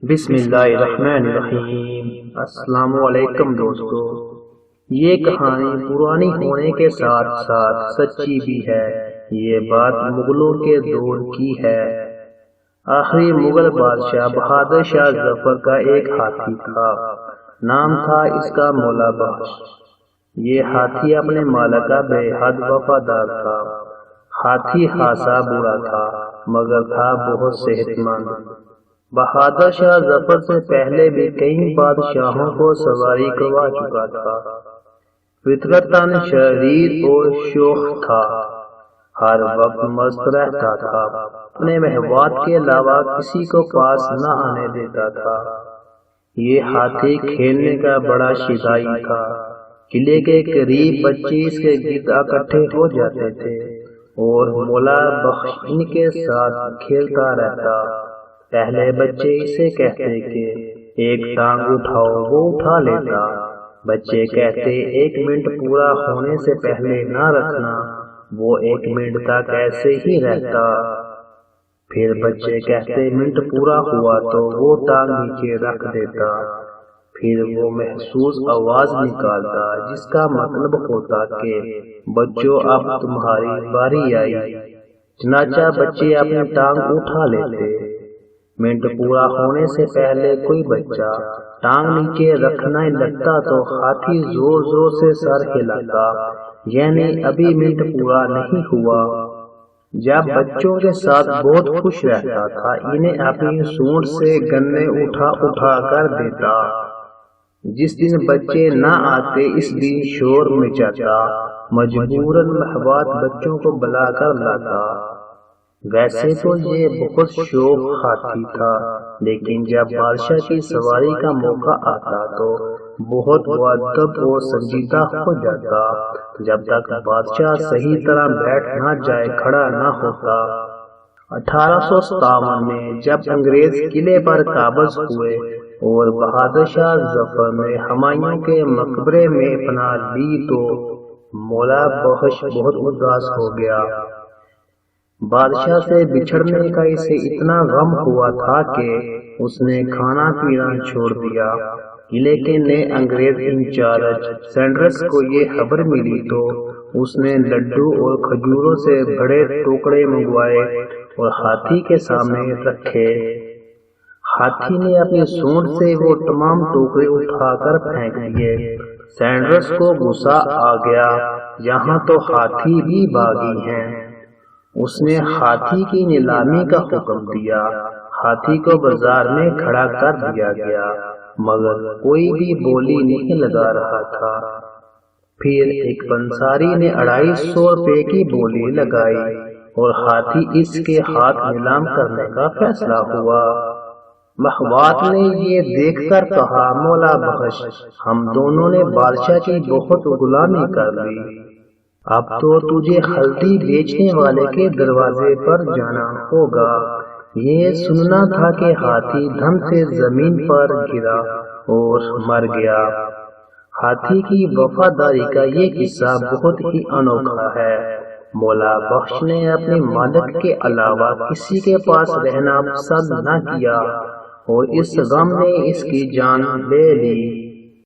بسم اللہ الرحمن الرحیم۔ السلام علیکم دوستو، یہ کہانی پرانی ہونے کے ساتھ ساتھ سچی بھی ہے۔ یہ بات مغلوں کے دور کی ہے۔ آخری مغل بادشاہ بہادر شاہ ظفر کا ایک ہاتھی تھا، نام تھا اس کا مولا بخش۔ یہ ہاتھی اپنے مالک کا بے حد وفادار تھا۔ ہاتھی خاصا برا تھا مگر تھا بہت صحت مند۔ بہادر شاہ ظفر سے پہلے بھی کئی بادشاہوں کو سواری کروا چکا تھا۔ فطرتاً شریر اور شوخ تھا، ہر وقت مست رہتا تھا، اپنے محبوبات کے علاوہ کسی کو پاس نہ آنے دیتا تھا۔ یہ ہاتھی کھیلنے کا بڑا شکاری تھا۔ قلعے کے قریب بچے اس کے گرد اکٹھے ہو جاتے تھے اور مولا بخش ان کے ساتھ کھیلتا رہتا۔ پہلے بچے اسے کہتے کہ ایک ٹانگ اٹھاؤ، وہ اٹھا لیتا۔ بچے کہتے ایک منٹ پورا ہونے سے پہلے نہ رکھنا، وہ ایک منٹ تک ایسے ہی رہتا۔ پھر بچے کہتے منٹ پورا ہوا تو وہ ٹانگ نیچے رکھ دیتا۔ پھر وہ محسوس آواز نکالتا جس کا مطلب ہوتا کہ بچوں اب تمہاری باری آئی۔ چنانچہ بچے اپنی ٹانگ اٹھا لیتے۔ منٹ پورا ہونے سے پہلے کوئی بچہ ٹانگ نیچے رکھنے لگتا تو ہاتھی زور زور سے سر ہلاتا، یعنی ابھی منٹ پورا نہیں ہوا۔ جب بچوں کے ساتھ بہت خوش رہتا تھا، انہیں اپنی سونڈ سے گنے اٹھا اٹھا کر دیتا۔ جس دن بچے نہ آتے اس دن شور مچاتا، مجبوراً محبوبات بچوں کو بلا کر لاتا۔ ویسے تو یہ بہت شوخ ہاتھی تھا، لیکن جب بادشاہ کی سواری کا موقع آتا تو بہت مؤدب اور سنجیدہ ہو جاتا۔ جب تک بادشاہ صحیح طرح بیٹھ نہ جائے کھڑا نہ ہوتا۔ 1857 میں جب انگریز قلعے پر قابض ہوئے اور بہادر شاہ ظفر نے ہمایوں کے مقبرے میں پناہ لی تو مولا بخش بہت اداس ہو گیا۔ بادشاہ سے بچھڑنے کا اسے اتنا غم ہوا تھا کہ اس نے کھانا پینا چھوڑ دیا۔ قلعے کے نئے انگریز انچارج سینڈرس کو یہ خبر ملی تو اس نے لڈو اور کھجوروں سے بڑے ٹوکرے منگوائے اور ہاتھی کے سامنے رکھے۔ ہاتھی نے اپنی سونڈ سے وہ تمام ٹوکرے اٹھا کر پھینک دیے۔ سینڈرس کو غصہ آ گیا، یہاں تو ہاتھی بھی باغی ہیں۔ اس نے ہاتھی کی نیلامی کا حکم دیا۔ ہاتھی کو بازار میں کھڑا کر دیا گیا مگر کوئی بھی بولی نہیں لگا رہا تھا۔ پھر ایک پنساری نے 250 روپے کی بولی لگائی اور ہاتھی اس کے ہاتھ نیلام کرنے کا فیصلہ ہوا۔ محبوبات نے یہ دیکھ کر کہا، مولا بخش، ہم دونوں نے بادشاہ کی بہت غلامی کر لی، اب تو تجھے ہلدی بیچنے والے کے دروازے پر جانا ہوگا۔ یہ سننا تھا کہ ہاتھی دھم سے زمین پر گرا اور مر گیا۔ ہاتھی کی وفاداری کا یہ قصہ بہت ہی انوکھا ہے۔ مولا بخش نے اپنے مالک کے علاوہ کسی کے پاس رہنا پسند نہ کیا اور اس غم نے اس کی جان لے لی۔